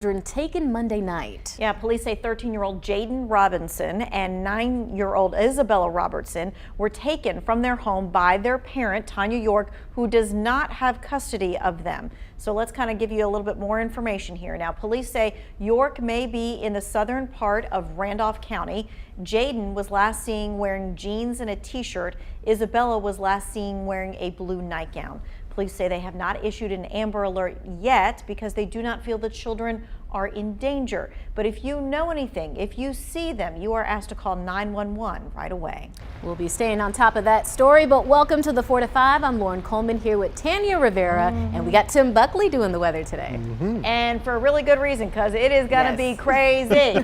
Children taken Monday night. Yeah, police say 13-year-old Jaden Robinson and 9-year-old Isabella Robertson were taken from their home by their parent, Tanya York, who does not have custody of them. So let's kind of give you a little bit more information here. Now, police say York may be in the southern part of Randolph County. Jaden was last seen wearing jeans and a t-shirt. Isabella was last seen wearing a blue nightgown. Police say they have not issued an Amber Alert yet because they do not feel the children are in danger. But if you know anything, if you see them, you are asked to call 911 right away. We'll be staying on top of that story, but welcome to the 4 to 5. I'm Lauren Coleman here with Tanya Rivera, and we got Tim Buckley doing the weather today. And for a really good reason, because it is going to be crazy.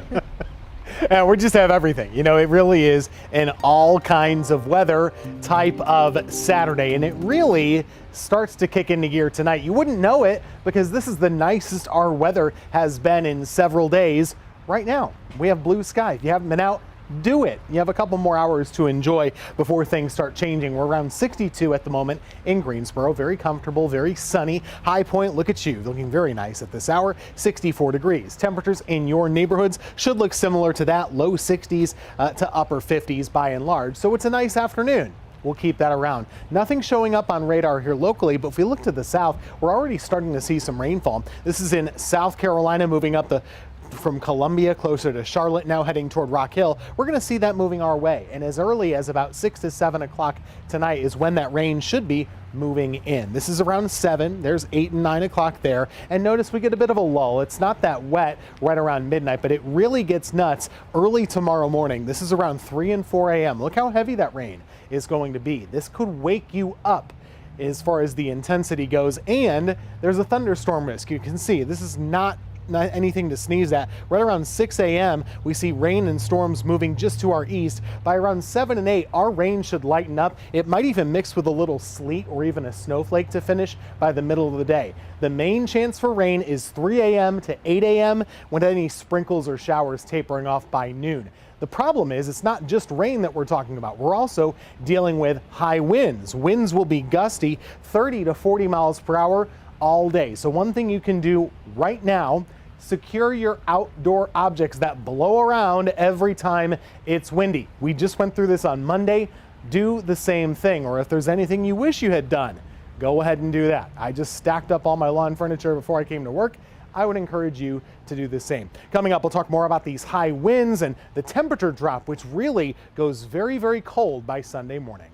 And we just have everything. You know, it really is an all kinds of weather type of Saturday, and it really starts to kick into gear tonight. You wouldn't know it because this is the nicest our weather has been in several days. Right now, we have blue sky. If you haven't been out, do it. You have a couple more hours to enjoy before things start changing. We're around 62 at the moment in Greensboro. Very comfortable, very sunny. High Point, look at you, looking very nice at this hour, 64 degrees. Temperatures in your neighborhoods should look similar to that, low 60s to upper 50s by and large. So it's a nice afternoon. We'll keep that around. Nothing showing up on radar here locally, but if we look to the south, we're already starting to see some rainfall. This is in South Carolina, moving up from Columbia closer to Charlotte, now heading toward Rock Hill. We're going to see that moving our way, and as early as about 6 to 7 o'clock tonight is when that rain should be moving in. This is around 7. There's 8 and 9 o'clock there, and notice we get a bit of a lull. It's not that wet right around midnight, but it really gets nuts early tomorrow morning. This is around 3 and 4 a.m. Look how heavy that rain is going to be. This could wake you up as far as the intensity goes, and there's a thunderstorm risk. You can see this is not anything to sneeze at. Right around 6 a.m. we see rain and storms moving just to our east. By around 7 and 8, our rain should lighten up. It might even mix with a little sleet or even a snowflake to finish by the middle of the day. The main chance for rain is 3 a.m. to 8 a.m. with any sprinkles or showers tapering off by noon. The problem is it's not just rain that we're talking about. We're also dealing with high winds. Winds will be gusty, 30 to 40 miles per hour all day. So one thing you can do right now, secure your outdoor objects that blow around every time it's windy. We just went through this on Monday. Do the same thing, or if there's anything you wish you had done, go ahead and do that. I just stacked up all my lawn furniture before I came to work. I would encourage you to do the same. Coming up, we'll talk more about these high winds and the temperature drop, which really goes very, very cold by Sunday morning.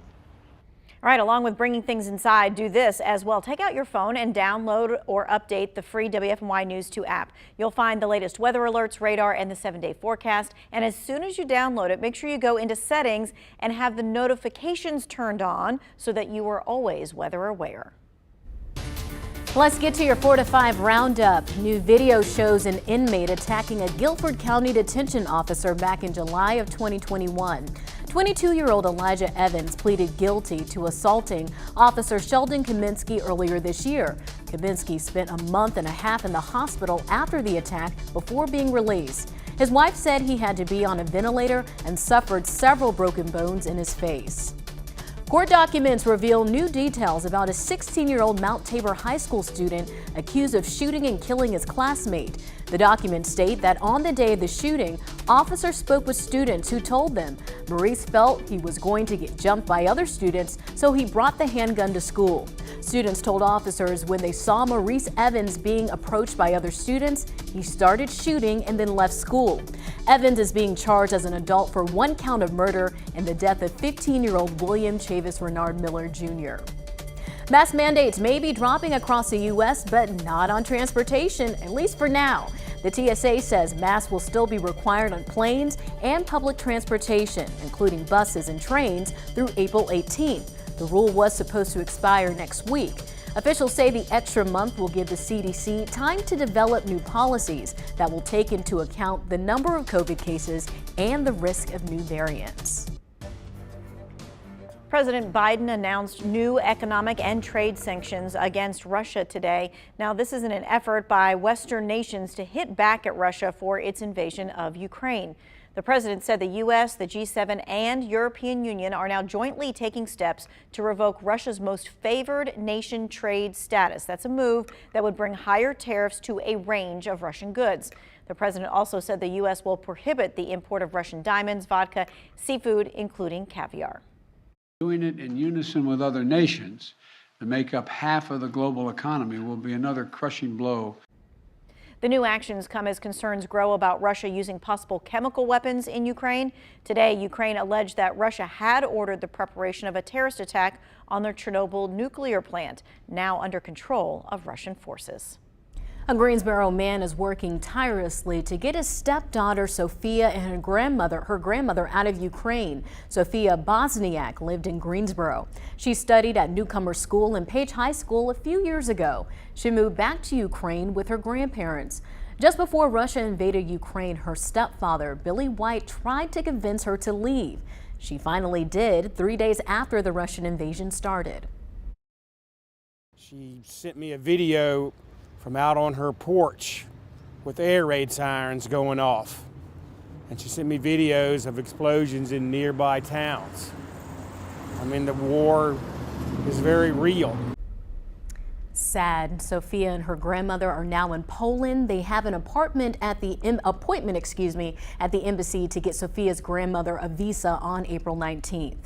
All right, along with bringing things inside, do this as well. Take out your phone and download or update the free WFMY News 2 app. You'll find the latest weather alerts, radar, and the 7-day forecast. And as soon as you download it, make sure you go into settings and have the notifications turned on so that you are always weather aware. Let's get to your 4 to 5 roundup. New video shows an inmate attacking a Guilford County Detention Officer back in July of 2021. 22-year-old Elijah Evans pleaded guilty to assaulting Officer Sheldon Kaminsky earlier this year. Kaminsky spent a month and a half in the hospital after the attack before being released. His wife said he had to be on a ventilator and suffered several broken bones in his face. Court documents reveal new details about a 16-year-old Mount Tabor High School student accused of shooting and killing his classmate. The documents state that on the day of the shooting, officers spoke with students who told them Maurice felt he was going to get jumped by other students, so he brought the handgun to school. Students told officers when they saw Maurice Evans being approached by other students, he started shooting and then left school. Evans is being charged as an adult for 1 count of murder and the death of 15-year-old William Chavis Renard Miller Jr. Mask mandates may be dropping across the U.S., but not on transportation, at least for now. The TSA says masks will still be required on planes and public transportation, including buses and trains, through April 18th. The rule was supposed to expire next week. Officials say the extra month will give the CDC time to develop new policies that will take into account the number of COVID cases and the risk of new variants. President Biden announced new economic and trade sanctions against Russia today. Now, this is in an effort by Western nations to hit back at Russia for its invasion of Ukraine. The president said the U.S., the G7, and European Union are now jointly taking steps to revoke Russia's most favored nation trade status. That's a move that would bring higher tariffs to a range of Russian goods. The president also said the U.S. will prohibit the import of Russian diamonds, vodka, seafood, including caviar. Doing it in unison with other nations that make up half of the global economy will be another crushing blow. The new actions come as concerns grow about Russia using possible chemical weapons in Ukraine. Today, Ukraine alleged that Russia had ordered the preparation of a terrorist attack on their Chernobyl nuclear plant, now under control of Russian forces. A Greensboro man is working tirelessly to get his stepdaughter Sophia and her grandmother out of Ukraine. Sophia Bosniak lived in Greensboro. She studied at Newcomer School and Page High School a few years ago. She moved back to Ukraine with her grandparents. Just before Russia invaded Ukraine, her stepfather, Billy White, tried to convince her to leave. She finally did 3 days after the Russian invasion started. She sent me a video from out on her porch with air raid sirens going off. And she sent me videos of explosions in nearby towns. I mean, the war is very real. Sad. Sophia and her grandmother are now in Poland. They have an appointment at the embassy to get Sophia's grandmother a visa on April 19th.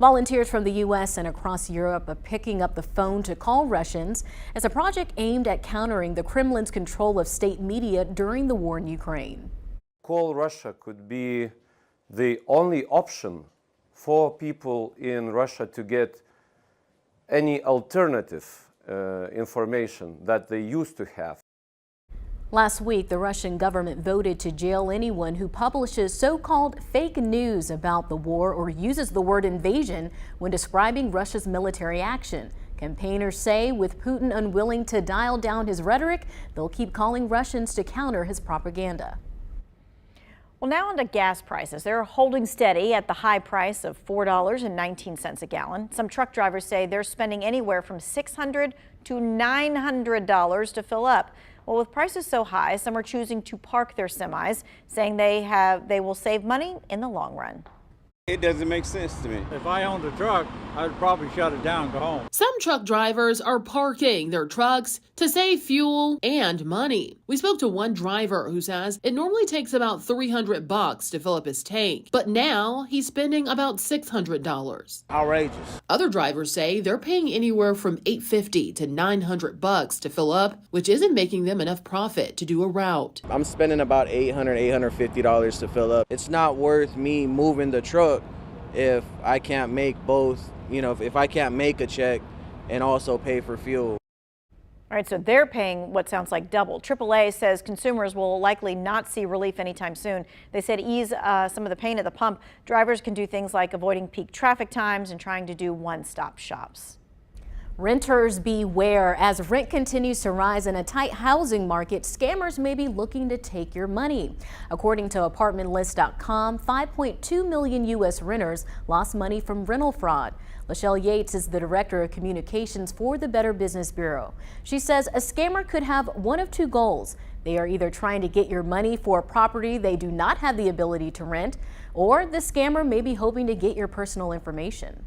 Volunteers from the U.S. and across Europe are picking up the phone to call Russians as a project aimed at countering the Kremlin's control of state media during the war in Ukraine. Call Russia could be the only option for people in Russia to get any alternative information that they used to have. Last week, the Russian government voted to jail anyone who publishes so-called fake news about the war or uses the word invasion when describing Russia's military action. Campaigners say with Putin unwilling to dial down his rhetoric, they'll keep calling Russians to counter his propaganda. Well, now on to gas prices. They're holding steady at the high price of $4.19 a gallon. Some truck drivers say they're spending anywhere from $600 to $900 to fill up. Well, with prices so high, some are choosing to park their semis, saying they will save money in the long run. It doesn't make sense to me. If I owned a truck, I'd probably shut it down and go home. Some truck drivers are parking their trucks to save fuel and money. We spoke to one driver who says it normally takes about $300 to fill up his tank, but now he's spending about $600. Outrageous. Other drivers say they're paying anywhere from $850 to $900 to fill up, which isn't making them enough profit to do a route. I'm spending about $800, $850 to fill up. It's not worth me moving the truck if I can't make both, if I can't make a check and also pay for fuel. All right, so they're paying what sounds like double. AAA says consumers will likely not see relief anytime soon. They said ease some of the pain at the pump. Drivers can do things like avoiding peak traffic times and trying to do one-stop shops. Renters beware. As rent continues to rise in a tight housing market, scammers may be looking to take your money. According to ApartmentList.com, 5.2 million U.S. renters lost money from rental fraud. Lachelle Yates is the director of communications for the Better Business Bureau. She says a scammer could have one of two goals. They are either trying to get your money for a property they do not have the ability to rent, or the scammer may be hoping to get your personal information.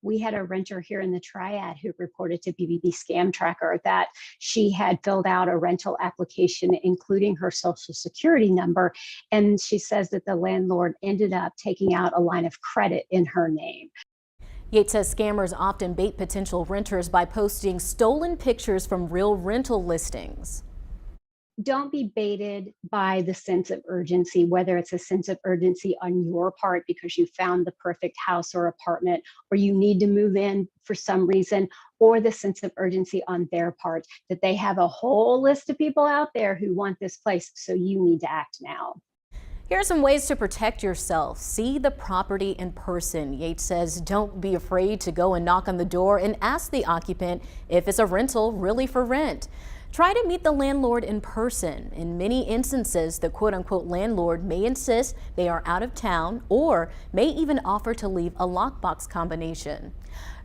We had a renter here in the Triad who reported to BBB Scam Tracker that she had filled out a rental application, including her social security number. And she says that the landlord ended up taking out a line of credit in her name. Yates says scammers often bait potential renters by posting stolen pictures from real rental listings. Don't be baited by the sense of urgency, whether it's a sense of urgency on your part because you found the perfect house or apartment, or you need to move in for some reason, or the sense of urgency on their part that they have a whole list of people out there who want this place, so you need to act now. Here are some ways to protect yourself. See the property in person. Yates says don't be afraid to go and knock on the door and ask the occupant if it's a rental really for rent. Try to meet the landlord in person. In many instances, the quote-unquote landlord may insist they are out of town or may even offer to leave a lockbox combination.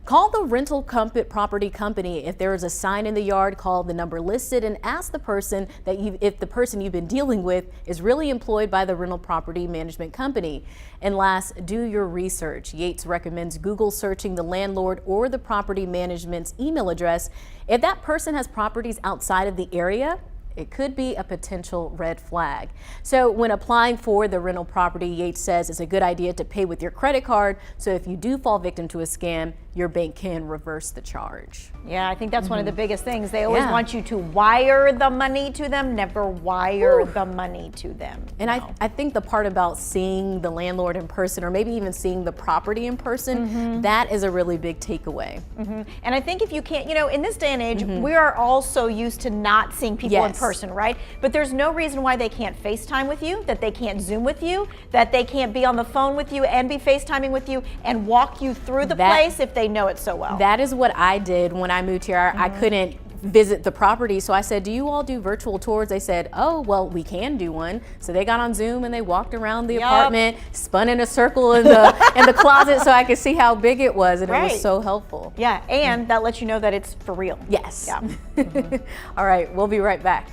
Call the rental property company. If there is a sign in the yard, call the number listed and ask the person if the person you've been dealing with is really employed by the rental property management company. And last, do your research. Yates recommends Google searching the landlord or the property management's email address. If that person has properties outside of the area, it could be a potential red flag. So when applying for the rental property, Yates says it's a good idea to pay with your credit card. So if you do fall victim to a scam, your bank can reverse the charge. Yeah, I think that's one of the biggest things. They always want you to wire the money to them, never wire the money to them. And I think the part about seeing the landlord in person, or maybe even seeing the property in person, that is a really big takeaway. And I think if you can't, you know, in this day and age, we are all so used to not seeing people in person, right? But there's no reason why they can't FaceTime with you, that they can't Zoom with you, that they can't be on the phone with you and be FaceTiming with you and walk you through the place if they know it so well. That is what I did when I moved here. I couldn't visit the property, so I said, do you all do virtual tours? They said, oh, well, we can do one. So they got on Zoom and they walked around the apartment, spun in a circle in the closet so I could see how big it was, and it was so helpful. Yeah, and that lets you know that it's for real. Yes. Yeah. All right, we'll be right back.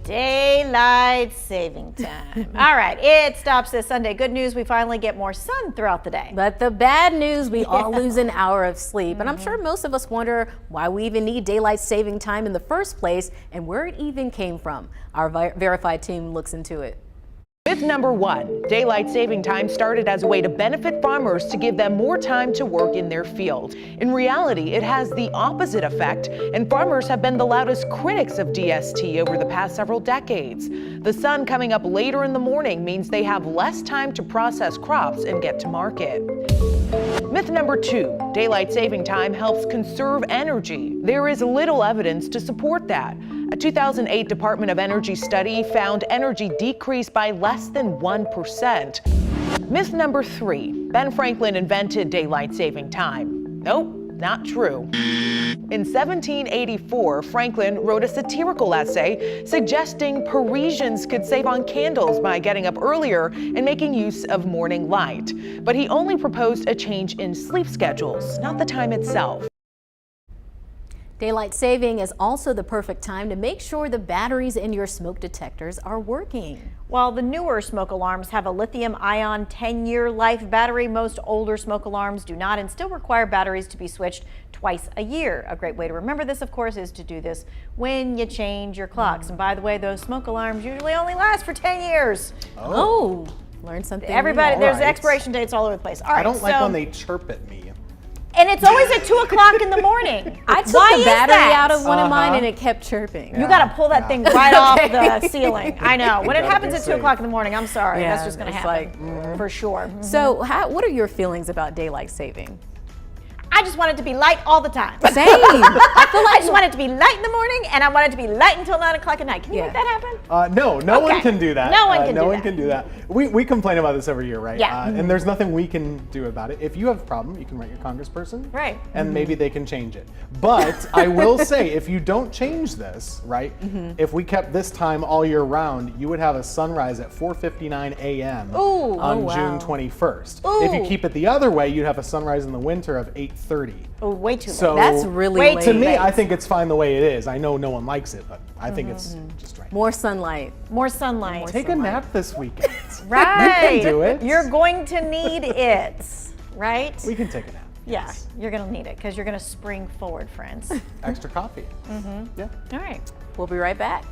Daylight saving time. All right, it stops this Sunday. Good news, we finally get more sun throughout the day. But the bad news, we all lose an hour of sleep. And I'm sure most of us wonder why we even need daylight saving time in the first place and where it even came from. Our verified team looks into it. Myth number one, daylight saving time started as a way to benefit farmers to give them more time to work in their field. In reality, it has the opposite effect, and farmers have been the loudest critics of DST over the past several decades. The sun coming up later in the morning means they have less time to process crops and get to market. Myth number two, daylight saving time helps conserve energy. There is little evidence to support that. A 2008 Department of Energy study found energy decreased by less than 1%. Myth number three, Ben Franklin invented daylight saving time. Nope, not true. In 1784, Franklin wrote a satirical essay suggesting Parisians could save on candles by getting up earlier and making use of morning light. But he only proposed a change in sleep schedules, not the time itself. Daylight saving is also the perfect time to make sure the batteries in your smoke detectors are working. While the newer smoke alarms have a lithium-ion 10-year life battery, most older smoke alarms do not and still require batteries to be switched twice a year. A great way to remember this, of course, is to do this when you change your clocks. And by the way, those smoke alarms usually only last for 10 years. Oh, learn something. Everybody, new. there's expiration dates all over the place. All right, I don't like when they chirp at me. And it's always at 2 o'clock in the morning. I took Why the is battery that? out of one of mine and it kept chirping. You got to pull that thing right off the ceiling. I know. When it happens at 2 o'clock in the morning, I'm sorry. Yeah, That's just going to happen for sure. So what are your feelings about daylight saving? I just want it to be light all the time. Same. I I just want it to be light in the morning, and I want it to be light until 9 o'clock at night. Can you make that happen? No one can do that. No one can do that. No one can do that. We complain about this every year, right? Yeah. And there's nothing we can do about it. If you have a problem, you can write your congressperson. Right. And maybe they can change it. But I will say, if you don't change this, right, if we kept this time all year round, you would have a sunrise at 4:59 a.m. on June 21st. If you keep it the other way, you'd have a sunrise in the winter of 8:30. Oh, way too late. So that's really way late. to me, I think it's fine the way it is. I know no one likes it, but I think it's just right. More sunlight. More sunlight. Take a nap this weekend. Right. We can do it. You're going to need it, right? We can take a nap. Yeah, Yes. you're going to need it because you're going to spring forward, friends. Extra coffee. Yeah. All right. We'll be right back.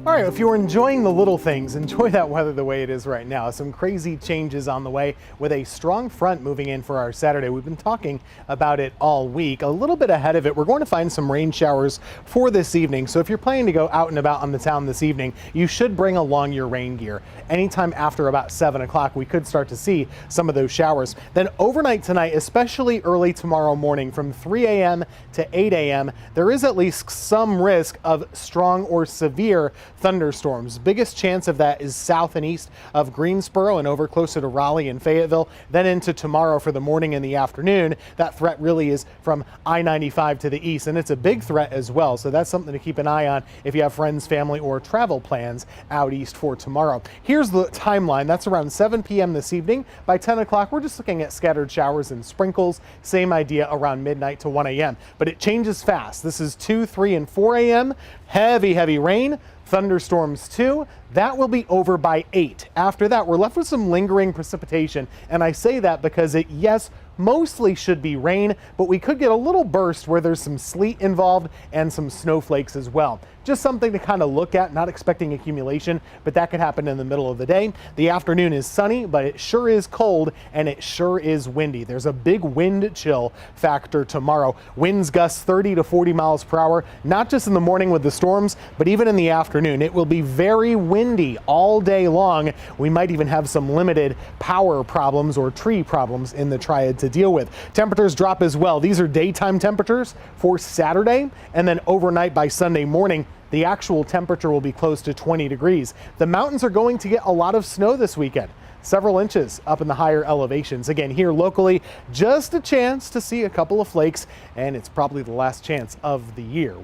All right, if you're enjoying the little things, enjoy that weather the way it is right now. Some crazy changes on the way with a strong front moving in for our Saturday. We've been talking about it all week. A little bit ahead of it, we're going to find some rain showers for this evening. So if you're planning to go out and about on the town this evening, you should bring along your rain gear. Anytime after about 7 o'clock, we could start to see some of those showers. Then overnight tonight, especially early tomorrow morning from 3 a.m. to 8 a.m., there is at least some risk of strong or severe thunderstorms. Biggest chance of that is south and east of Greensboro and over closer to Raleigh and Fayetteville. Then into tomorrow for the morning and the afternoon. That threat really is from I-95 to the east, and it's a big threat as well. So that's something to keep an eye on if you have friends, family, or travel plans out east for tomorrow. Here's the timeline. That's around 7 p.m. this evening. By 10 o'clock, we're just looking at scattered showers and sprinkles. Same idea around midnight to 1 a.m. But it changes fast. This is 2, 3, and 4 a.m. Heavy rain. Thunderstorms too. That will be over by 8. After that, we're left with some lingering precipitation. And I say that because it, yes, mostly should be rain, but we could get a little burst where there's some sleet involved and some snowflakes as well. Just something to kind of look at, not expecting accumulation, but that could happen in the middle of the day. The afternoon is sunny, but it sure is cold and it sure is windy. There's a big wind chill factor tomorrow. Winds gust 30 to 40 miles per hour, not just in the morning with the storms, but even in the afternoon. It will be very windy all day long. We might even have some limited power problems or tree problems in the Triad to deal with. Temperatures drop as well. These are daytime temperatures for Saturday, and then overnight by Sunday morning, the actual temperature will be close to 20 degrees. The mountains are going to get a lot of snow this weekend. Several inches up in the higher elevations. Again, here locally, just a chance to see a couple of flakes, and it's probably the last chance of the year.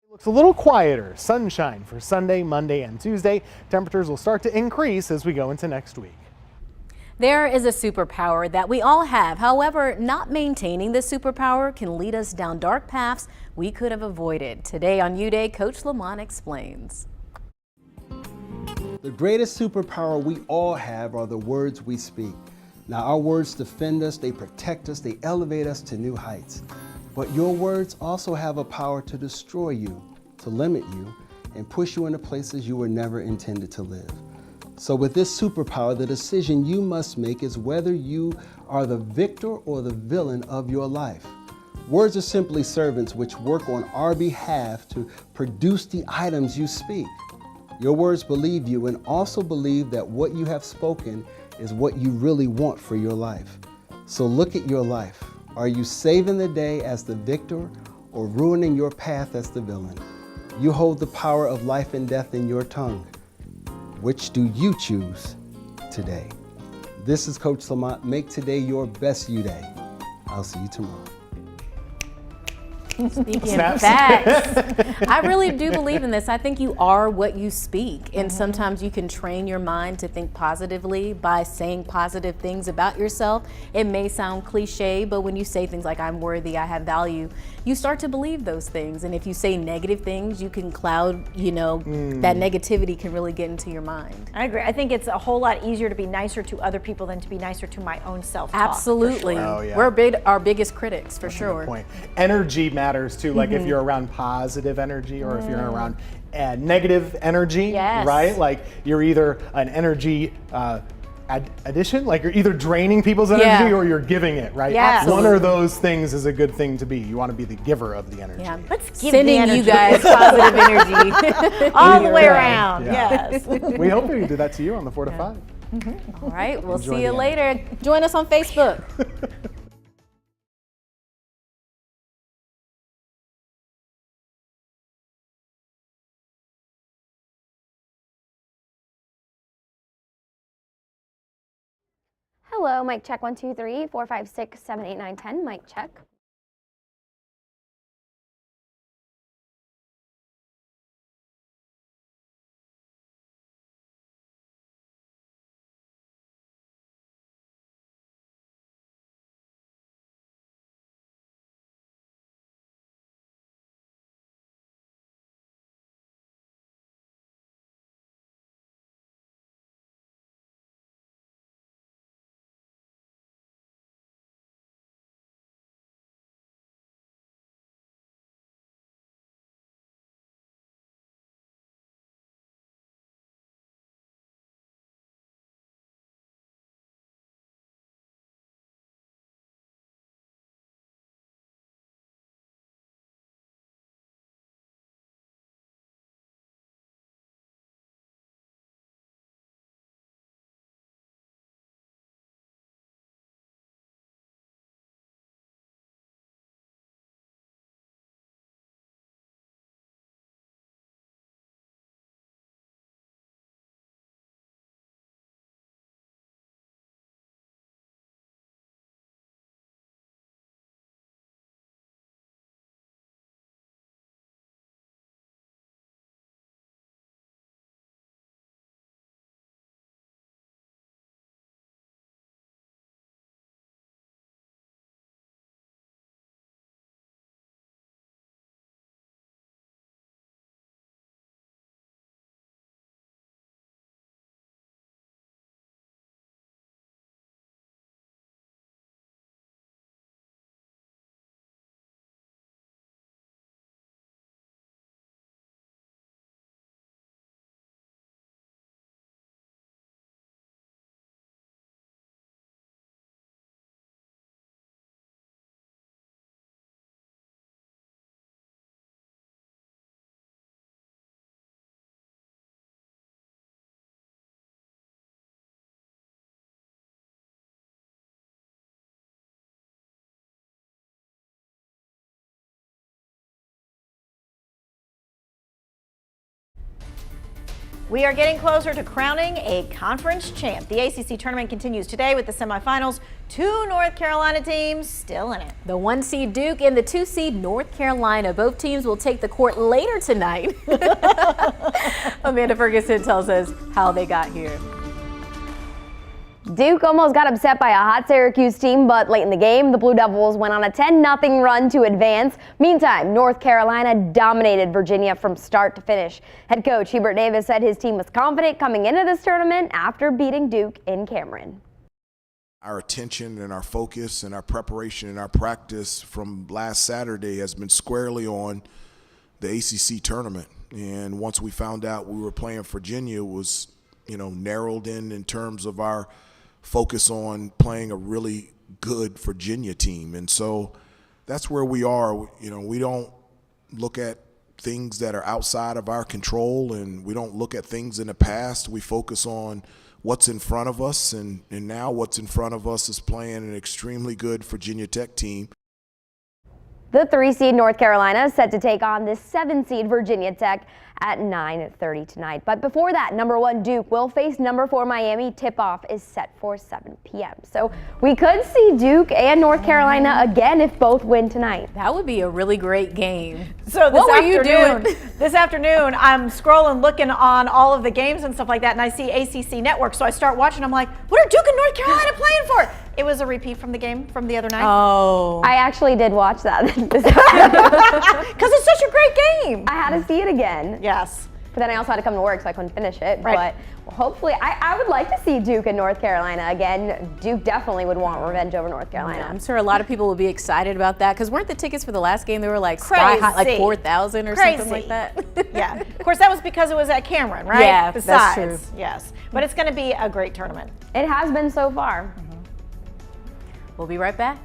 Looks a little quieter. Sunshine for Sunday, Monday, and Tuesday. Temperatures will start to increase as we go into next week. There is a superpower that we all have. However, not maintaining the superpower can lead us down dark paths we could have avoided. Today on U Day, Coach Lamont explains. The greatest superpower we all have are the words we speak. Now, our words defend us, they protect us, they elevate us to new heights. But your words also have a power to destroy you, to limit you, and push you into places you were never intended to live. So with this superpower, the decision you must make is whether you are the victor or the villain of your life. Words are simply servants which work on our behalf to produce the items you speak. Your words believe you and also believe that what you have spoken is what you really want for your life. So look at your life. Are you saving the day as the victor or ruining your path as the villain? You hold the power of life and death in your tongue. Which do you choose today? This is Coach Lamont. Make today your best U Day. I'll see you tomorrow. Speaking of facts, I really do believe in this. I think you are what you speak, and sometimes you can train your mind to think positively by saying positive things about yourself. It may sound cliche, but when you say things like I'm worthy, I have value, you start to believe those things. And if you say negative things, you can cloud, that negativity can really get into your mind. I agree. I think it's a whole lot easier to be nicer to other people than to be nicer to my own self-talk. Absolutely. For sure. Oh, yeah. We're our biggest critics, for That's a sure. good point. Energy matters too, like if you're around positive energy or if you're around negative energy, Yes. right? Like you're either an energy addition, like you're either draining people's energy or you're giving it, right? Yes. One of those things is a good thing to be. You want to be the giver of the energy. Yeah. Let's give Sending the energy. you guys positive energy all the way Yeah. around. Yeah. Yes. We hope we can do that to you on the 4 to 5. All right, we'll Enjoy see you the later. Join us on Facebook. Hello, mic check 1 2 3 4 5 6 7 8 9 10. Mic check. We are getting closer to crowning a conference champ. The ACC tournament continues today with the semifinals. 2 North Carolina teams still in it. The 1 seed Duke and the 2 seed North Carolina. Both teams will take the court later tonight. Amanda Ferguson tells us how they got here. Duke almost got upset by a hot Syracuse team, but late in the game, the Blue Devils went on a 10-0 run to advance. Meantime, North Carolina dominated Virginia from start to finish. Head coach Hubert Davis said his team was confident coming into this tournament after beating Duke in Cameron. Our attention and our focus and our preparation and our practice from last Saturday has been squarely on the ACC tournament. And once we found out we were playing Virginia, it was, narrowed in terms of our focus on playing a really good Virginia team. And so that's where we are. We don't look at things that are outside of our control, and we don't look at things in the past. We focus on what's in front of us, and now what's in front of us is playing an extremely good Virginia Tech team. The 3 seed North Carolina is set to take on the 7 seed Virginia Tech at 9:30 tonight. But before that, number 1 Duke will face number 4 Miami. Tip-off is set for 7 p.m. So we could see Duke and North Carolina again if both win tonight. That would be a really great game. So this afternoon, I'm scrolling, looking on all of the games and stuff like that, and I see ACC Network. So I start watching. I'm like, what are Duke and North Carolina playing for? It was a repeat from the game from the other night. Oh. I actually did watch that this afternoon. Because it's such a great game. I had to see it again. Yes. But then I also had to come to work, so I couldn't finish it. Right. But hopefully, I would like to see Duke and North Carolina again. Duke definitely would want revenge over North Carolina. I'm sure a lot of people will be excited about that, because weren't the tickets for the last game, they were like sky high, like 4,000 or something like that? Yeah. Of course, that was because it was at Cameron, right? Yeah, Besides, that's true. Yes. But it's going to be a great tournament. It has been so far. We'll be right back.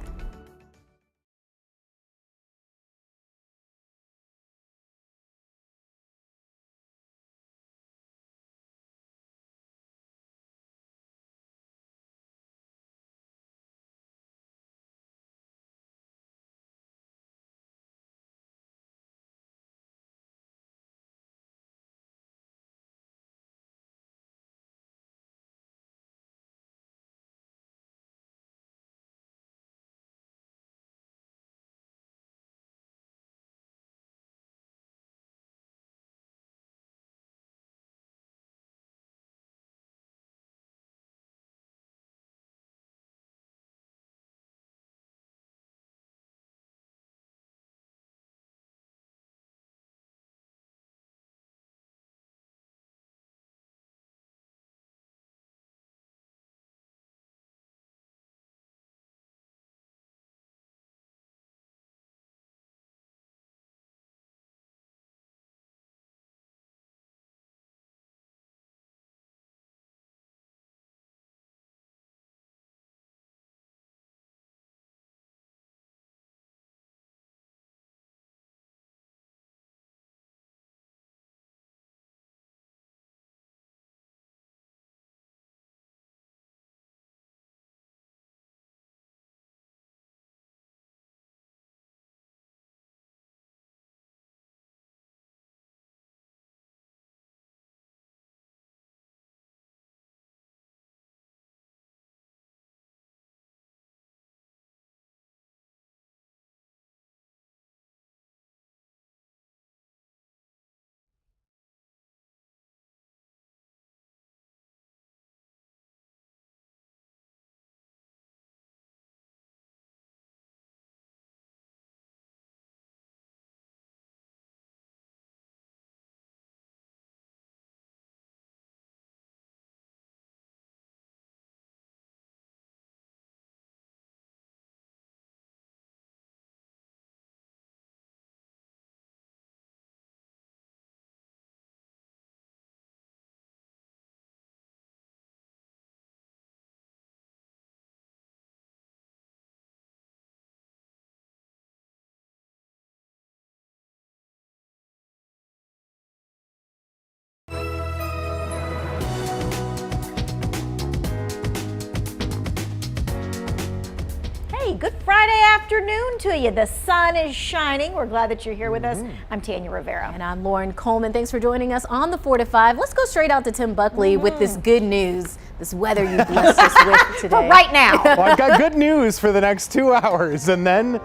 Hey, good Friday afternoon to you. The sun is shining. We're glad that you're here with us. I'm Tanya Rivera. And I'm Lauren Coleman. Thanks for joining us on the 4 to 5. Let's go straight out to Tim Buckley with this good news, this weather you blessed us with today. For right now. Well, I've got good news for the next 2 hours, and then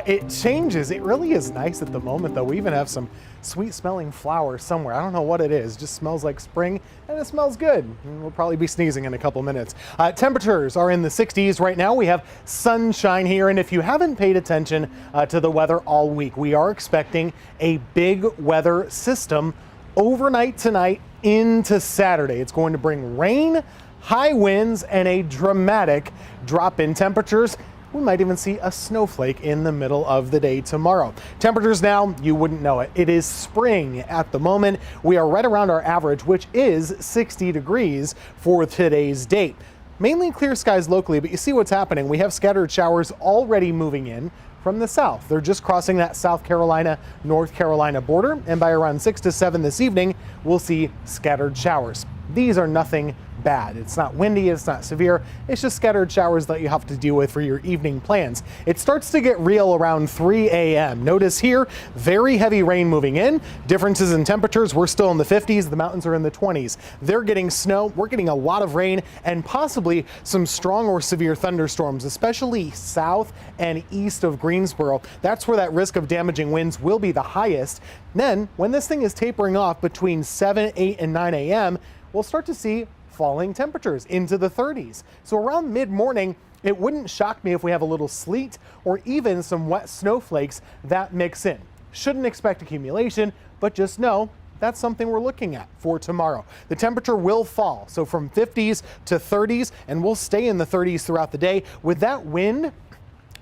it changes. It really is nice at the moment, though. We even have some sweet smelling flowers somewhere. I don't know what it is. It just smells like spring, and it smells good. And we'll probably be sneezing in a couple minutes. Temperatures are in the 60s right now. We have sunshine here, and if you haven't paid attention to the weather all week, we are expecting a big weather system overnight tonight into Saturday. It's going to bring rain, high winds, and a dramatic drop in temperatures. We might even see a snowflake in the middle of the day tomorrow. Temperatures now, you wouldn't know it. It is spring at the moment. We are right around our average, which is 60 degrees for today's date. Mainly clear skies locally, but you see what's happening. We have scattered showers already moving in from the south. They're just crossing that South Carolina, North Carolina border, and by around 6 to 7 this evening, we'll see scattered showers. These are nothing bad. It's not windy, it's not severe, it's just scattered showers that you have to deal with for your evening plans. It starts to get real around 3 a.m. Notice here, very heavy rain moving in. Differences in temperatures, we're still in the 50s, the mountains are in the 20s. They're getting snow, we're getting a lot of rain, and possibly some strong or severe thunderstorms, especially south and east of Greensboro. That's where that risk of damaging winds will be the highest. Then, when this thing is tapering off between 7, 8, and 9 a.m., we'll start to see falling temperatures into the 30s. So around mid-morning, it wouldn't shock me if we have a little sleet or even some wet snowflakes that mix in. Shouldn't expect accumulation, but just know that's something we're looking at for tomorrow. The temperature will fall, so from 50s to 30s, and we'll stay in the 30s throughout the day. With that wind,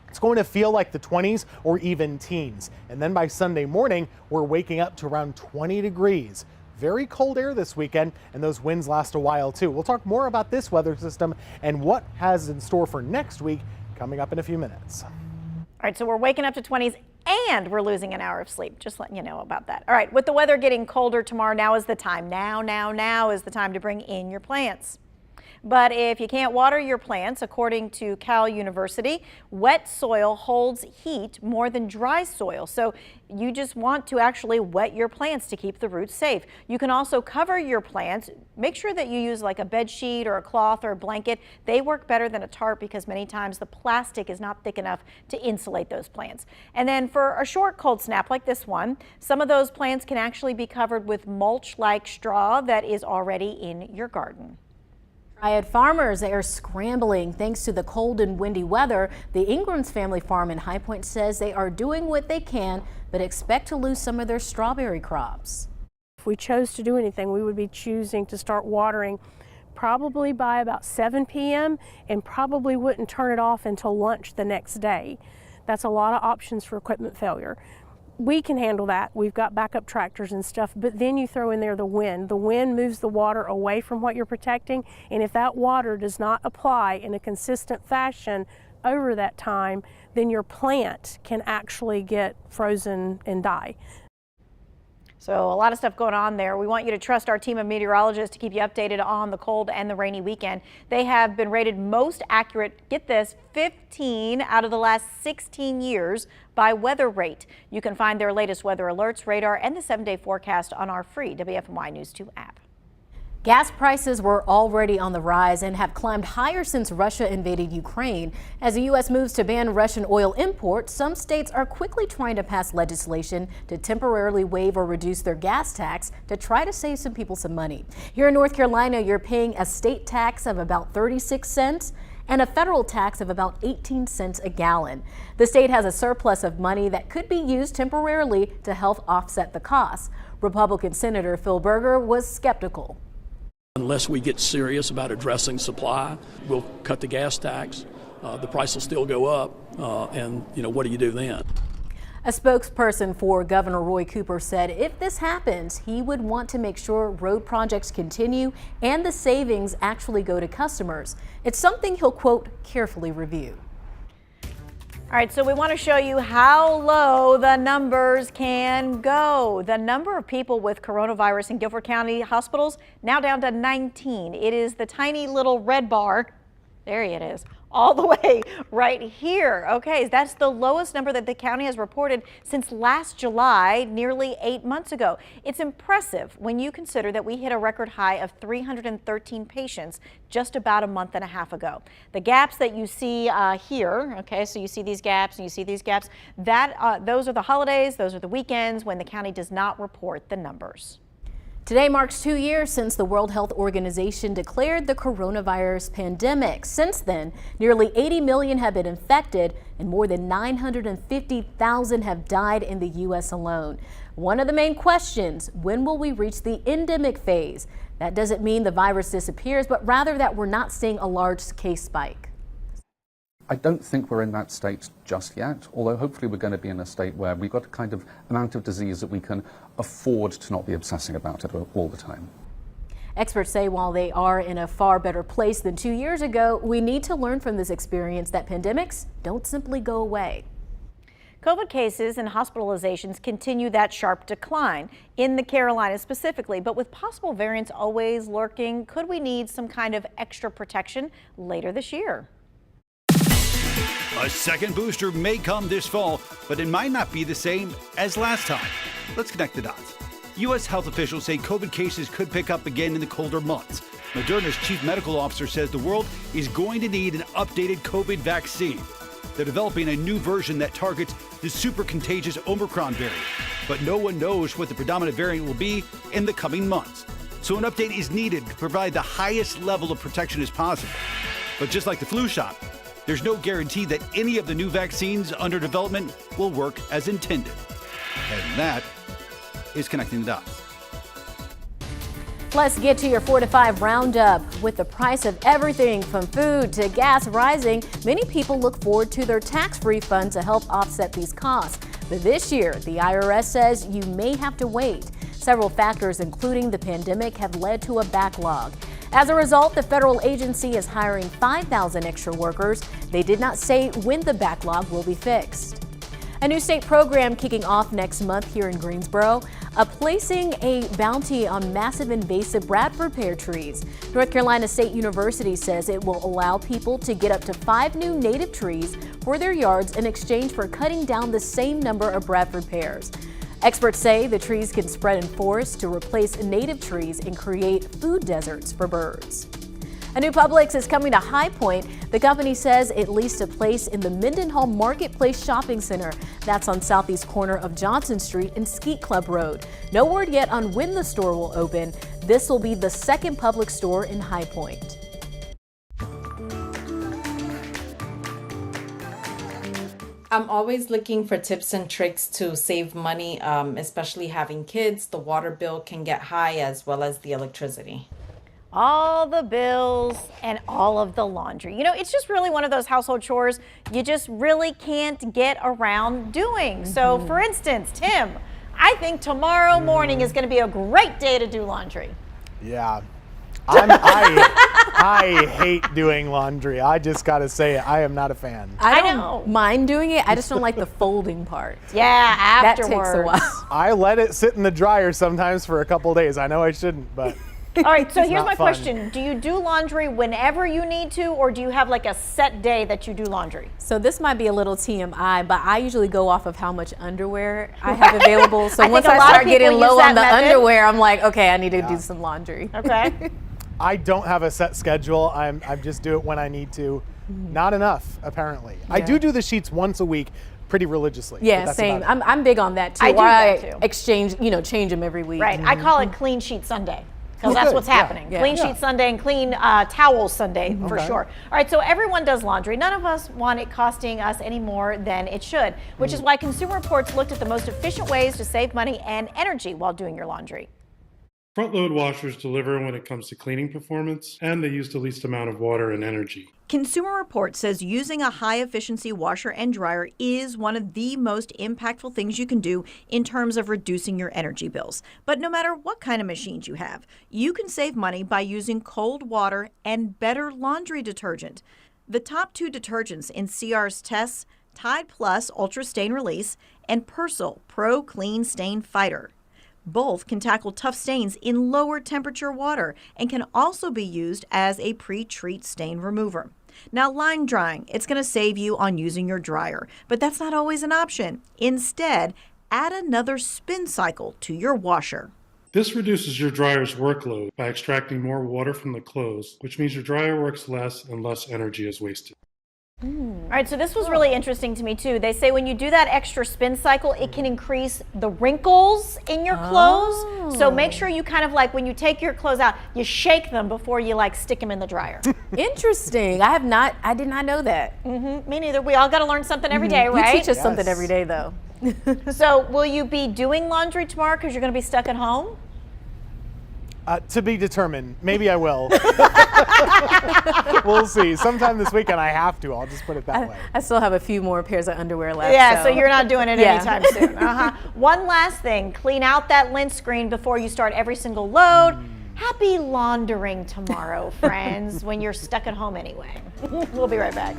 it's going to feel like the 20s or even teens. And then by Sunday morning, we're waking up to around 20 degrees. Very cold air this weekend, and those winds last a while too. We'll talk more about this weather system and what has in store for next week coming up in a few minutes. All right, so we're waking up to 20s and we're losing an hour of sleep. Just letting you know about that. All right, with the weather getting colder tomorrow, now is the time. Now is the time to bring in your plants. But if you can't water your plants, according to Cal University, wet soil holds heat more than dry soil. So you just want to actually wet your plants to keep the roots safe. You can also cover your plants. Make sure that you use like a bed sheet or a cloth or a blanket. They work better than a tarp because many times the plastic is not thick enough to insulate those plants. And then for a short cold snap like this one, some of those plants can actually be covered with mulch-like straw that is already in your garden. Triad farmers, they are scrambling thanks to the cold and windy weather. The Ingram's family farm in High Point says they are doing what they can, but expect to lose some of their strawberry crops. If we chose to do anything, we would be choosing to start watering probably by about 7 p.m. and probably wouldn't turn it off until lunch the next day. That's a lot of options for equipment failure. We can handle that. We've got backup tractors and stuff, but then you throw in there the wind. The wind moves the water away from what you're protecting, and if that water does not apply in a consistent fashion over that time, then your plant can actually get frozen and die. So a lot of stuff going on there. We want you to trust our team of meteorologists to keep you updated on the cold and the rainy weekend. They have been rated most accurate, get this, 15 out of the last 16 years by Weather Rate. You can find their latest weather alerts, radar, and the 7-day forecast on our free WFMY News 2 app. Gas prices were already on the rise and have climbed higher since Russia invaded Ukraine. As the U.S. moves to ban Russian oil imports, some states are quickly trying to pass legislation to temporarily waive or reduce their gas tax to try to save some people some money. Here in North Carolina, you're paying a state tax of about 36 cents and a federal tax of about 18 cents a gallon. The state has a surplus of money that could be used temporarily to help offset the costs. Republican Senator Phil Berger was skeptical. Unless we get serious about addressing supply, we'll cut the gas tax. The price will still go up, and what do you do then? A spokesperson for Governor Roy Cooper said if this happens, he would want to make sure road projects continue and the savings actually go to customers. It's something he'll, quote, carefully review. All right, so we want to show you how low the numbers can go. The number of people with coronavirus in Guilford County hospitals now down to 19. It is the tiny little red bar There it is, all the way right here. Okay, that's the lowest number that the county has reported since last July, nearly 8 months ago. It's impressive when you consider that we hit a record high of 313 patients just about a month and a half ago. The gaps that you see here, okay, so you see these gaps and you see these gaps, those are the holidays, those are the weekends when the county does not report the numbers. Today marks 2 years since the World Health Organization declared the coronavirus pandemic. Since then, nearly 80 million have been infected and more than 950,000 have died in the U.S. alone. One of the main questions, when will we reach the endemic phase? That doesn't mean the virus disappears, but rather that we're not seeing a large case spike. I don't think we're in that state just yet, although hopefully we're going to be in a state where we've got a kind of amount of disease that we can afford to not be obsessing about it all the time. Experts say while they are in a far better place than 2 years ago, we need to learn from this experience that pandemics don't simply go away. COVID cases and hospitalizations continue that sharp decline in the Carolinas specifically, but with possible variants always lurking, could we need some kind of extra protection later this year? A second booster may come this fall, but it might not be the same as last time. Let's connect the dots. U.S. health officials say COVID cases could pick up again in the colder months. Moderna's chief medical officer says the world is going to need an updated COVID vaccine. They're developing a new version that targets the super contagious Omicron variant, but no one knows what the predominant variant will be in the coming months. So an update is needed to provide the highest level of protection as possible. But just like the flu shot, there's no guarantee that any of the new vaccines under development will work as intended. And that is connecting the dots. Let's get to your 4 to 5 roundup. With the price of everything from food to gas rising, many people look forward to their tax refund to help offset these costs. But this year, the IRS says you may have to wait. Several factors, including the pandemic, have led to a backlog. As a result, the federal agency is hiring 5,000 extra workers. They did not say when the backlog will be fixed. A new state program kicking off next month here in Greensboro, placing a bounty on massive invasive Bradford pear trees. North Carolina State University says it will allow people to get up to 5 new native trees for their yards in exchange for cutting down the same number of Bradford pears. Experts say the trees can spread in forests to replace native trees and create food deserts for birds. A new Publix is coming to High Point. The company says it leased a place in the Mendenhall Marketplace Shopping Center. That's on southeast corner of Johnson Street and Skeet Club Road. No word yet on when the store will open. This will be the second Publix store in High Point. I'm always looking for tips and tricks to save money, especially having kids. The water bill can get high as well as the electricity. All the bills and all of the laundry. You know, it's just really one of those household chores you just really can't get around doing. So for instance, Tim, I think tomorrow morning is going to be a great day to do laundry. Yeah. I hate doing laundry. I just got to say it. I am not a fan. I don't mind doing it. I just don't like the folding part. Yeah, afterwards. That takes a while. I let it sit in the dryer sometimes for a couple days. I know I shouldn't, but all right, so here's my fun. question. Do you do laundry whenever you need to, or do you have like a set day that you do laundry? So this might be a little TMI, but I usually go off of how much underwear I have available. So once I start getting low on the underwear, I'm like, okay, I need to do some laundry. Okay. I don't have a set schedule. I just do it when I need to. Not enough, apparently. Yeah. I do the sheets once a week pretty religiously. Yeah, same. I'm big on that too. I do that too. Exchange, change them every week. Right. I call it Clean Sheet Sunday. Because that's what's happening. Yeah. Clean Sheet Sunday and clean towel Sunday for sure. All right, so everyone does laundry. None of us want it costing us any more than it should, which is why Consumer Reports looked at the most efficient ways to save money and energy while doing your laundry. Front-load washers deliver when it comes to cleaning performance, and they use the least amount of water and energy. Consumer Reports says using a high-efficiency washer and dryer is one of the most impactful things you can do in terms of reducing your energy bills. But no matter what kind of machines you have, you can save money by using cold water and better laundry detergent. The top 2 detergents in CR's tests, Tide Plus Ultra Stain Release and Persil Pro Clean Stain Fighter. Both can tackle tough stains in lower temperature water and can also be used as a pre-treat stain remover. Now, line drying, it's going to save you on using your dryer, but that's not always an option. Instead, add another spin cycle to your washer. This reduces your dryer's workload by extracting more water from the clothes, which means your dryer works less and less energy is wasted. All right, so this was really interesting to me too. They say when you do that extra spin cycle, it can increase the wrinkles in your clothes. So make sure you kind of like when you take your clothes out, you shake them before you like stick them in the dryer. Interesting. I did not know that. Me neither. We all got to learn something every day, right? You teach us something every day though. So will you be doing laundry tomorrow because you're going to be stuck at home? To be determined. Maybe I will. We'll see. Sometime this weekend I have to. I'll just put it that way. I still have a few more pairs of underwear left. Yeah, so you're not doing it anytime soon. One last thing. Clean out that lint screen before you start every single load. Happy laundering tomorrow, friends, when you're stuck at home anyway. We'll be right back.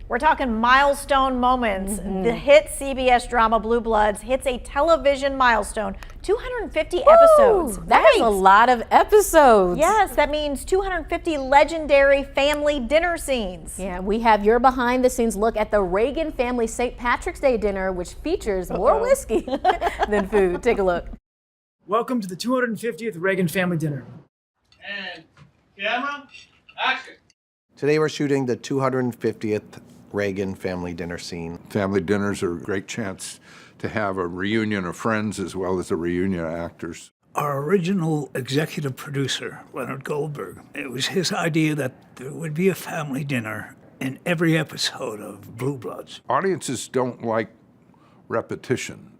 We're talking milestone moments. The hit CBS drama Blue Bloods hits a television milestone, 250 episodes. That is a lot of episodes. Yes, that means 250 legendary family dinner scenes. Yeah, we have your behind the scenes look at the Reagan family St. Patrick's Day dinner, which features more whiskey than food. Take a look. Welcome to the 250th Reagan family dinner. And camera, action. Today we're shooting the 250th Reagan family dinner scene. Family dinners are a great chance to have a reunion of friends as well as a reunion of actors. Our original executive producer, Leonard Goldberg, it was his idea that there would be a family dinner in every episode of Blue Bloods. Audiences don't like repetition,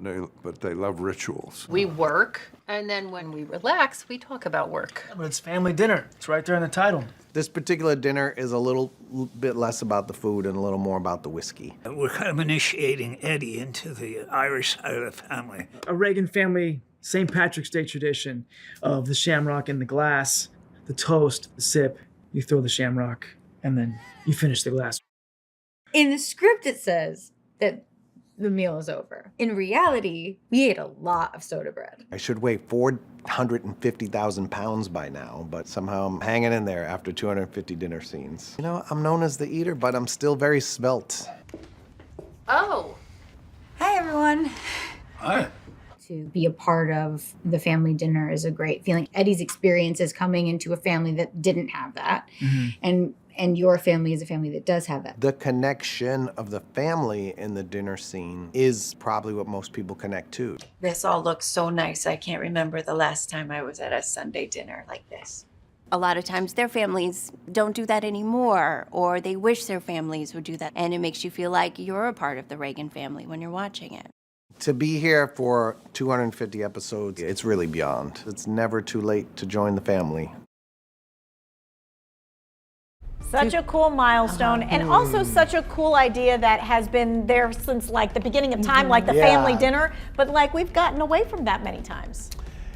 but they love rituals. We work, and then when we relax, we talk about work. Yeah, but it's family dinner. It's right there in the title. This particular dinner is a little bit less about the food and a little more about the whiskey. We're kind of initiating Eddie into the Irish side of the family. A Reagan family St. Patrick's Day tradition of the shamrock in the glass, the toast, the sip, you throw the shamrock and then you finish the glass. In the script, it says that the meal is over. In reality, we ate a lot of soda bread. I should weigh 450,000 pounds by now, but somehow I'm hanging in there after 250 dinner scenes. You know, I'm known as the eater, but I'm still very svelte. Oh. Hi, everyone. Hi. To be a part of the family dinner is a great feeling. Eddie's experience is coming into a family that didn't have that. And your family is a family that does have that. The connection of the family in the dinner scene is probably what most people connect to. This all looks so nice. I can't remember the last time I was at a Sunday dinner like this. A lot of times their families don't do that anymore, or they wish their families would do that. And it makes you feel like you're a part of the Reagan family when you're watching it. To be here for 250 episodes, it's really beyond. It's never too late to join the family. Such a cool milestone, and also such a cool idea that has been there since like the beginning of time, like the family dinner, but like we've gotten away from that many times.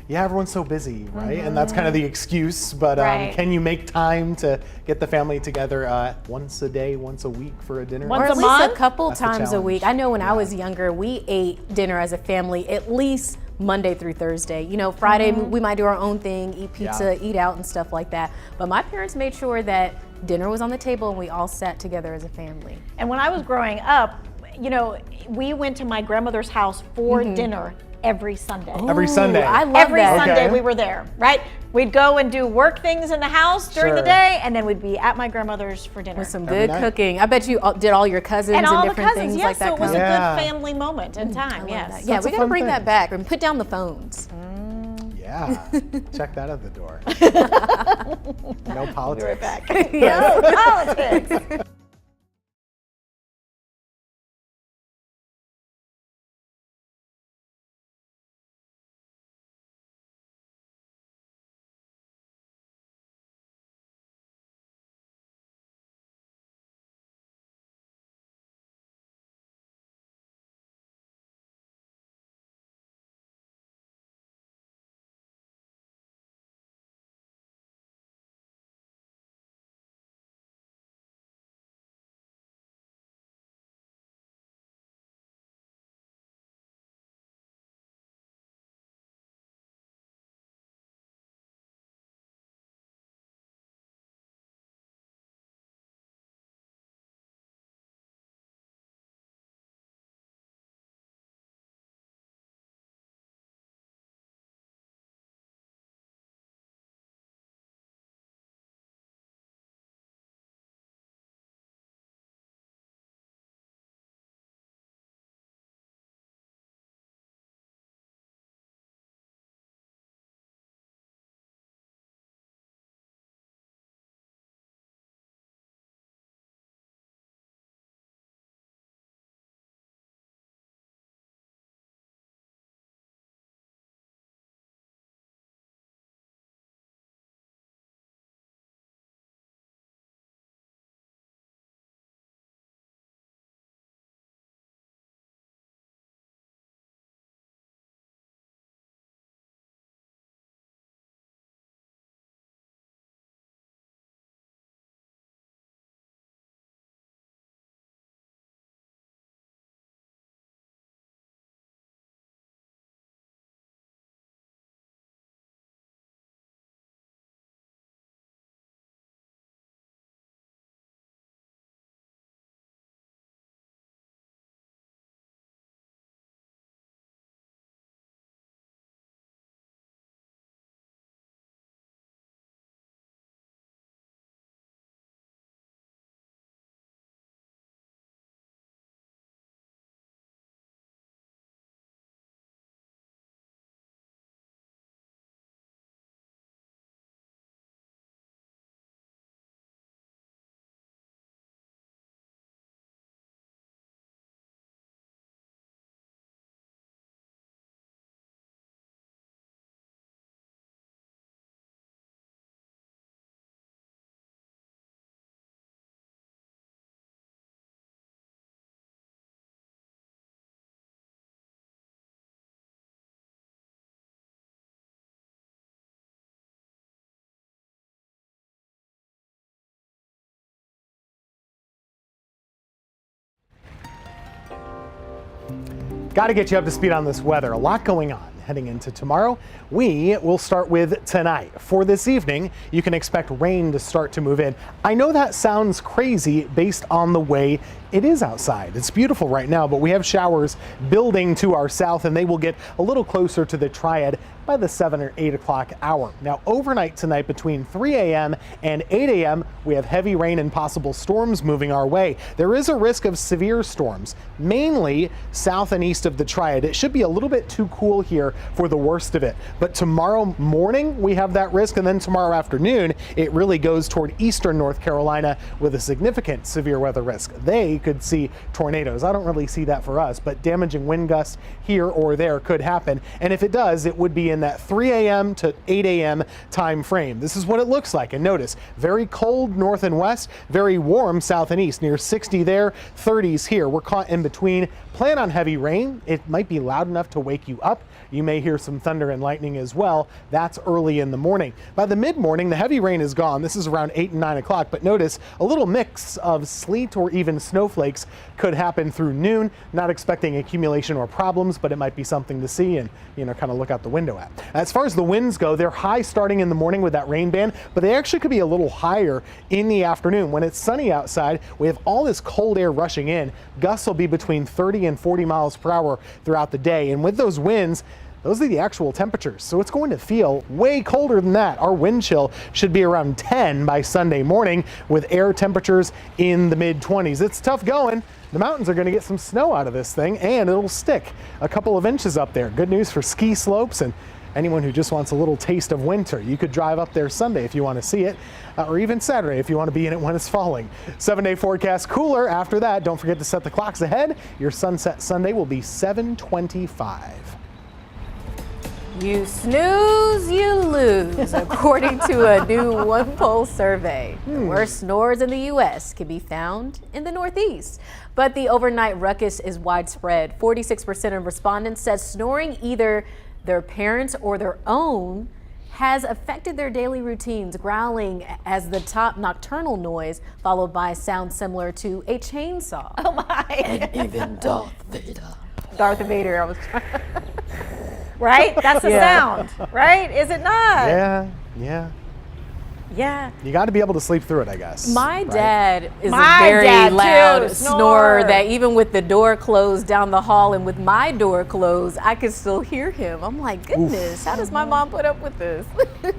Yeah, everyone's so busy, right? And that's kind of the excuse, but Right. can you make time to get the family together once a day, once a week for a dinner? Or at least a couple That's the times a week. I challenge. know when I was younger, we ate dinner as a family at least Monday through Thursday. You know, Friday we might do our own thing, eat pizza, eat out and stuff like that. But my parents made sure that dinner was on the table and we all sat together as a family. And when I was growing up, you know, we went to my grandmother's house for dinner every Sunday. Every Sunday. I love Every that. Sunday Okay. we were there, right? We'd go and do work things in the house during the Sure. day, and then we'd be at my grandmother's for dinner. With some Every good night. cooking. I bet you did all your cousins and all the different cousins, things yes, like that. so it was come. a Yeah. good family moment in time, yes. Yeah, That's we a gotta fun bring thing. that back and put down the phones. Yeah, check that at the door. No politics. Be right back. No politics. Got to get you up to speed on this weather. A lot going on heading into tomorrow. We will start with tonight. For this evening, you can expect rain to start to move in. I know that sounds crazy based on the way it is outside. It's beautiful right now, but we have showers building to our south, and they will get a little closer to the triad by the 7 or 8 o'clock hour. Now, overnight tonight between 3 a.m. and 8 a.m., we have heavy rain and possible storms moving our way. There is a risk of severe storms, mainly south and east of the triad. It should be a little bit too cool here for the worst of it. But tomorrow morning, we have that risk, and then tomorrow afternoon, it really goes toward eastern North Carolina with a significant severe weather risk. They could see tornadoes. I don't really see that for us, but damaging wind gusts here or there could happen. And if it does, it would be in that 3 a.m. to 8 a.m. time frame. This is what it looks like. And notice, very cold north and west, very warm south and east, near 60 there, 30s here. We're caught in between. Plan on heavy rain. It might be loud enough to wake you up. You may hear some thunder and lightning as well. That's early in the morning. By the mid-morning, the heavy rain is gone. This is around 8 and 9 o'clock, but notice a little mix of sleet or even snowflakes could happen through noon. Not expecting accumulation or problems, but it might be something to see and, kind of look out the window at. As far as the winds go, they're high starting in the morning with that rain band, but they actually could be a little higher in the afternoon. When it's sunny outside, we have all this cold air rushing in. Gusts will be between 30 and 40 miles per hour throughout the day. And with those winds, those are the actual temperatures, so it's going to feel way colder than that. Our wind chill should be around 10 by Sunday morning with air temperatures in the mid-20s. It's tough going. The mountains are going to get some snow out of this thing, and it'll stick a couple of inches up there. Good news for ski slopes and anyone who just wants a little taste of winter. You could drive up there Sunday if you want to see it, or even Saturday if you want to be in it when it's falling. 7-day forecast, cooler after that. Don't forget to set the clocks ahead. Your sunset Sunday will be 7:25. You snooze, you lose, according to a new one-poll survey. The worst snores in the U.S. can be found in the Northeast. But the overnight ruckus is widespread. 46% of respondents said snoring, either their parents or their own, has affected their daily routines, growling as the top nocturnal noise, followed by a sound similar to a chainsaw. Oh my! And even Darth Vader. Darth Vader, I was trying. Right? That's the sound, right? Is it not? Yeah. Yeah. You got to be able to sleep through it, I guess. My dad is My a very dad, loud too. snorer Snore. that even with the door closed down the hall and with my door closed, I could still hear him. I'm like, goodness, how does my mom put up with this?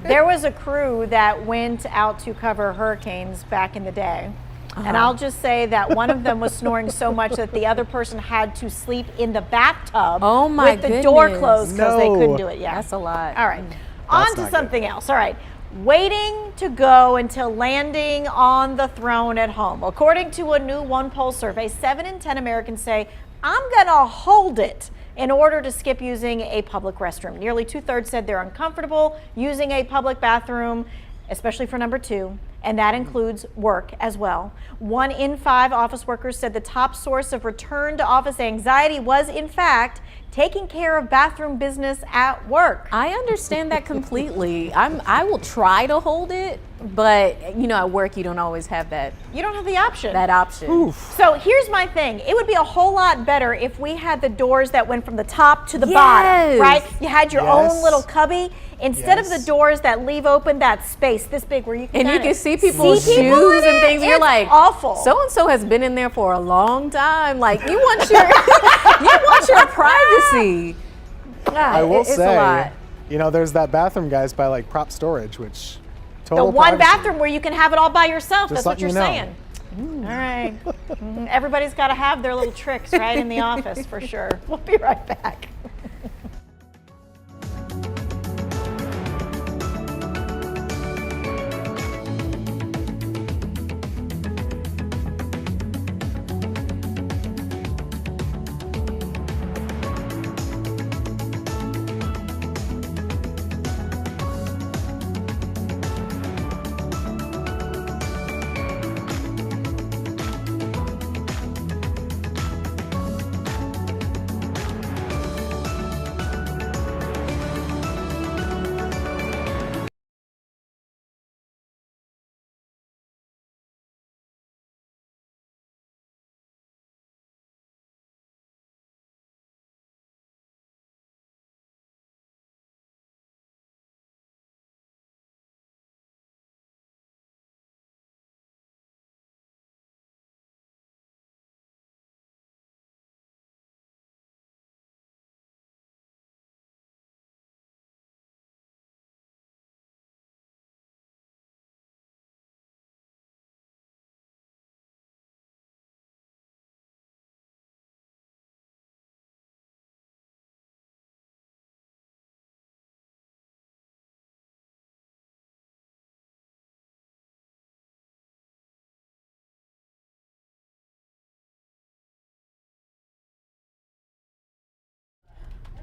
There was a crew that went out to cover hurricanes back in the day. And I'll just say that one of them was snoring so much that the other person had to sleep in the bathtub with the door closed because they couldn't do it. Yeah, that's a lot. All right, on to something else. All right, waiting to go until landing on the throne at home. According to a new one poll survey, 7 in 10 Americans say, I'm gonna hold it in order to skip using a public restroom. Nearly 2/3 said they're uncomfortable using a public bathroom, especially for number 2. And that includes work as well. 1 in 5 office workers said the top source of return to office anxiety was, in fact, taking care of bathroom business at work. I understand that completely. I will try to hold it, but at work you don't always have that. You don't have the option. That option. Oof. So here's my thing. It would be a whole lot better if we had the doors that went from the top to the bottom, right? You had your own little cubby instead of the doors that leave open that space this big where you can And you can see people's shoes and things. You're like, awful. So-and-so has been in there for a long time. Like, you want your privacy. Yeah, I will it's say, a lot. There's that bathroom, guys, by like prop storage, which The total one privacy. bathroom where you can have it all by yourself. Just That's what you're letting saying. All right. Everybody's got to have their little tricks, right, in the office for sure. We'll be right back.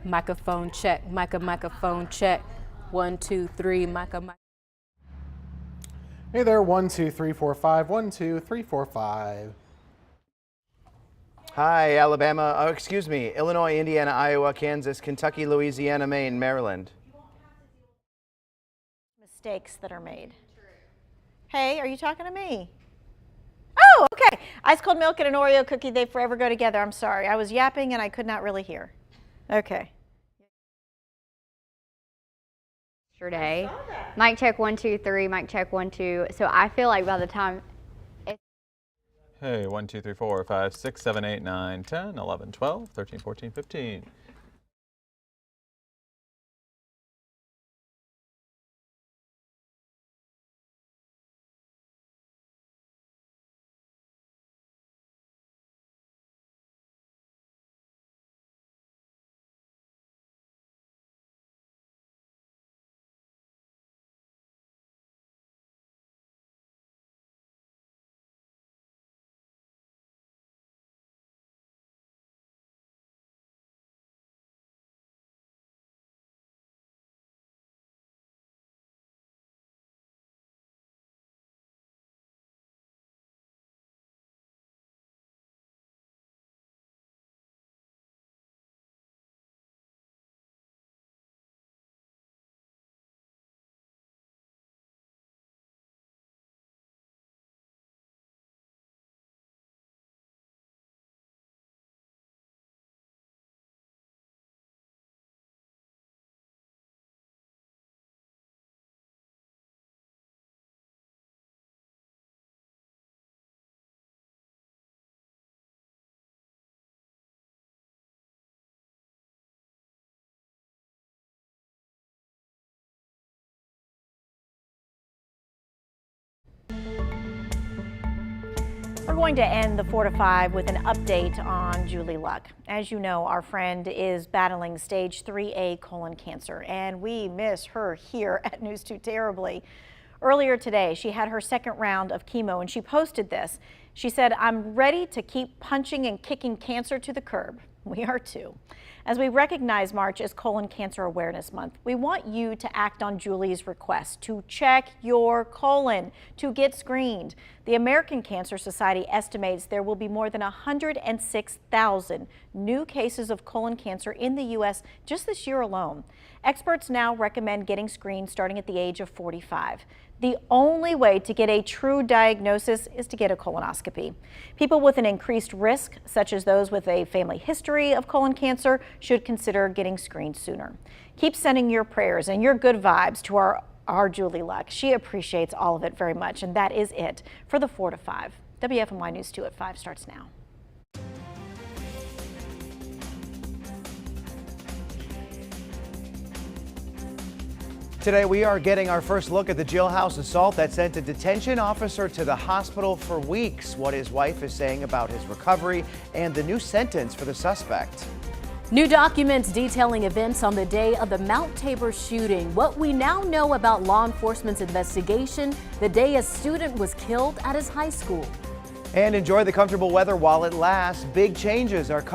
Microphone check. Microphone check. 1, 2, 3. Mic. Hey there, 1, 2, 3, 4, 5. 1, 2, 3, 4, 5. Hi, Alabama. Excuse me, Illinois, Indiana, Iowa, Kansas, Kentucky, Louisiana, Maine, Maryland. Mistakes that are made. Hey, are you talking to me? Oh, okay. Ice cold milk and an Oreo cookie, they forever go together. I'm sorry. I was yapping and I could not really hear. Okay. Yesterday. Mic check 1, 2, 3. Mic check 1, 2. So I feel like by the time. Hey, 1, 2, 3, 4, 5, 6, 7, 8, 9, 10, 11, 12, 13, 14, 15. We're going to end the 4 to 5 with an update on Julie Luck. As you know, our friend is battling stage 3A colon cancer, and we miss her here at News 2 terribly. Earlier today, she had her second round of chemo, and she posted this. She said, "I'm ready to keep punching and kicking cancer to the curb." We are too. As we recognize March as Colon Cancer Awareness Month, we want you to act on Julie's request to check your colon, to get screened. The American Cancer Society estimates there will be more than 106,000 new cases of colon cancer in the U.S. just this year alone. Experts now recommend getting screened starting at the age of 45. The only way to get a true diagnosis is to get a colonoscopy. People with an increased risk, such as those with a family history of colon cancer, should consider getting screened sooner. Keep sending your prayers and your good vibes to our Julie Luck. She appreciates all of it very much, and that is it for the 4 to 5. WFMY News 2 at 5 starts now. Today we are getting our first look at the jailhouse assault that sent a detention officer to the hospital for weeks, what his wife is saying about his recovery, and the new sentence for the suspect. New documents detailing events on the day of the Mount Tabor shooting. What we now know about law enforcement's investigation the day a student was killed at his high school. And enjoy the comfortable weather while it lasts. Big changes are coming.